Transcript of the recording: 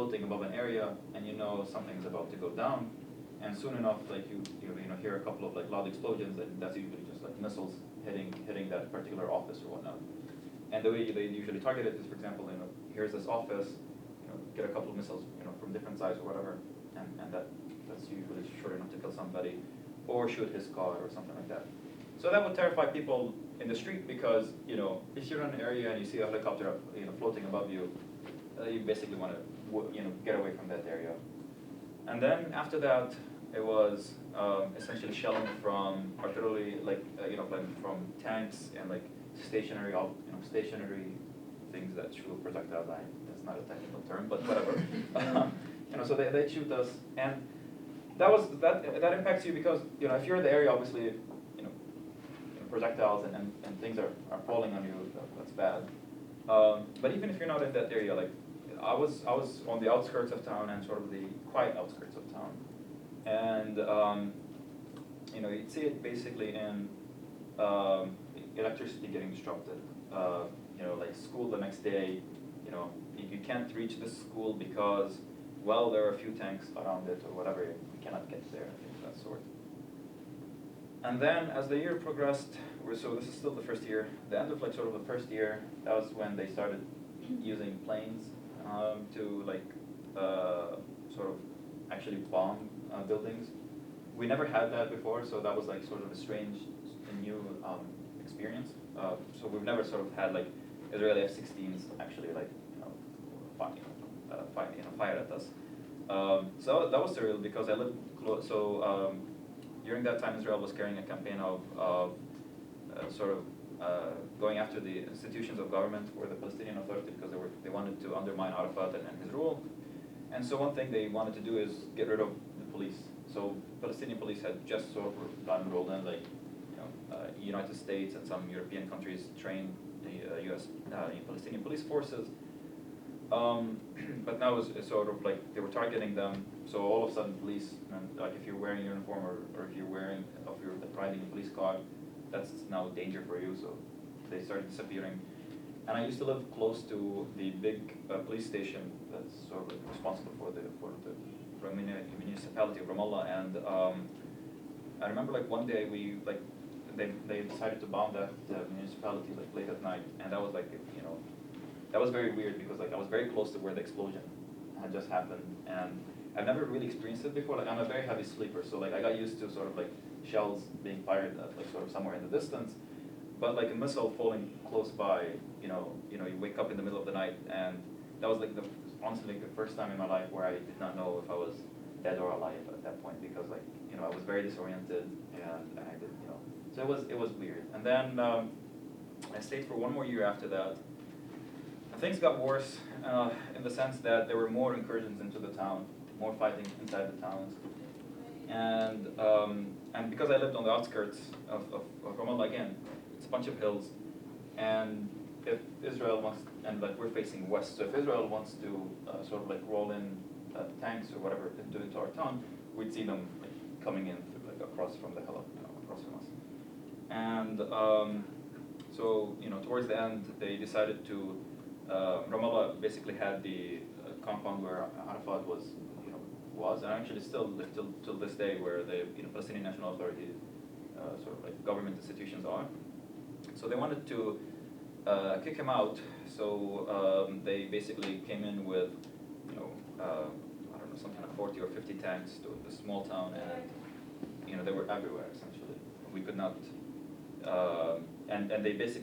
floating above an area, and you know something's about to go down, and soon enough, like you hear a couple of like loud explosions, and that's usually just like missiles hitting that particular office or whatnot. And the way they usually target it is, for example, here's this office, get a couple of missiles, from different sides or whatever, and that's usually short enough to kill somebody, or shoot his car or something like that. So that would terrify people in the street because, if you're in an area and you see a helicopter, floating above you, you basically want to, get away from that area. And then after that, it was essentially shelling from artillery, like from tanks and like stationary things that shoot projectiles. That's not a technical term, but whatever. So they shoot us, and that impacts you because if you're in the area, obviously, projectiles and things are falling on you. That's bad. But even if you're not in that area, like I was on the outskirts of town and sort of the quiet outskirts of town, and you'd see it basically in electricity getting disrupted. Like school the next day, you can't reach the school because, well, there are a few tanks around it or whatever. You cannot get there, things of that sort. And then as the year progressed, so this is still the first year, the end of like sort of the first year, that was when they started using planes to like sort of actually bomb buildings. We never had that before, so that was like sort of a strange and new experience. So we've never sort of had like Israeli F-16s actually like fire at us. So that was surreal because I lived close. So during that time, Israel was carrying a campaign of going after the institutions of government for the Palestinian Authority because they wanted to undermine Arafat and his rule. And so one thing they wanted to do is get rid of the police. So Palestinian police had just sort of gotten rolled in, like United States and some European countries trained the U.S. Palestinian police forces. But now it's sort of like they were targeting them. So all of a sudden, police, like if you're wearing a uniform or if you're riding a police car, that's now a danger for you. So they started disappearing. And I used to live close to the big police station that's sort of responsible for the municipality of Ramallah. And I remember like one day they decided to bomb the municipality like late at night, and that was like that was very weird because like I was very close to where the explosion had just happened, and I've never really experienced it before. Like I'm a very heavy sleeper, so like I got used to sort of like shells being fired at like sort of somewhere in the distance, but like a missile falling close by, you wake up in the middle of the night, and that was like honestly the first time in my life where I did not know if I was dead or alive at that point because like I was very disoriented and I did so it was weird. And then I stayed for one more year after that. Things got worse in the sense that there were more incursions into the town, more fighting inside the towns, and because I lived on the outskirts of Ramallah, again, it's a bunch of hills, and if Israel wants, and like we're facing west, so if Israel wants to sort of like roll in tanks or whatever into our town, we'd see them like coming in like across from the hill, across from us, and so towards the end they decided to. Ramallah basically had the compound where Arafat was, and actually still till this day where the Palestinian National Authority, sort of like government institutions are. So they wanted to kick him out. So they basically came in with, I don't know, some kind of 40 or 50 tanks to the small town, and they were everywhere essentially. We could not, and they basically.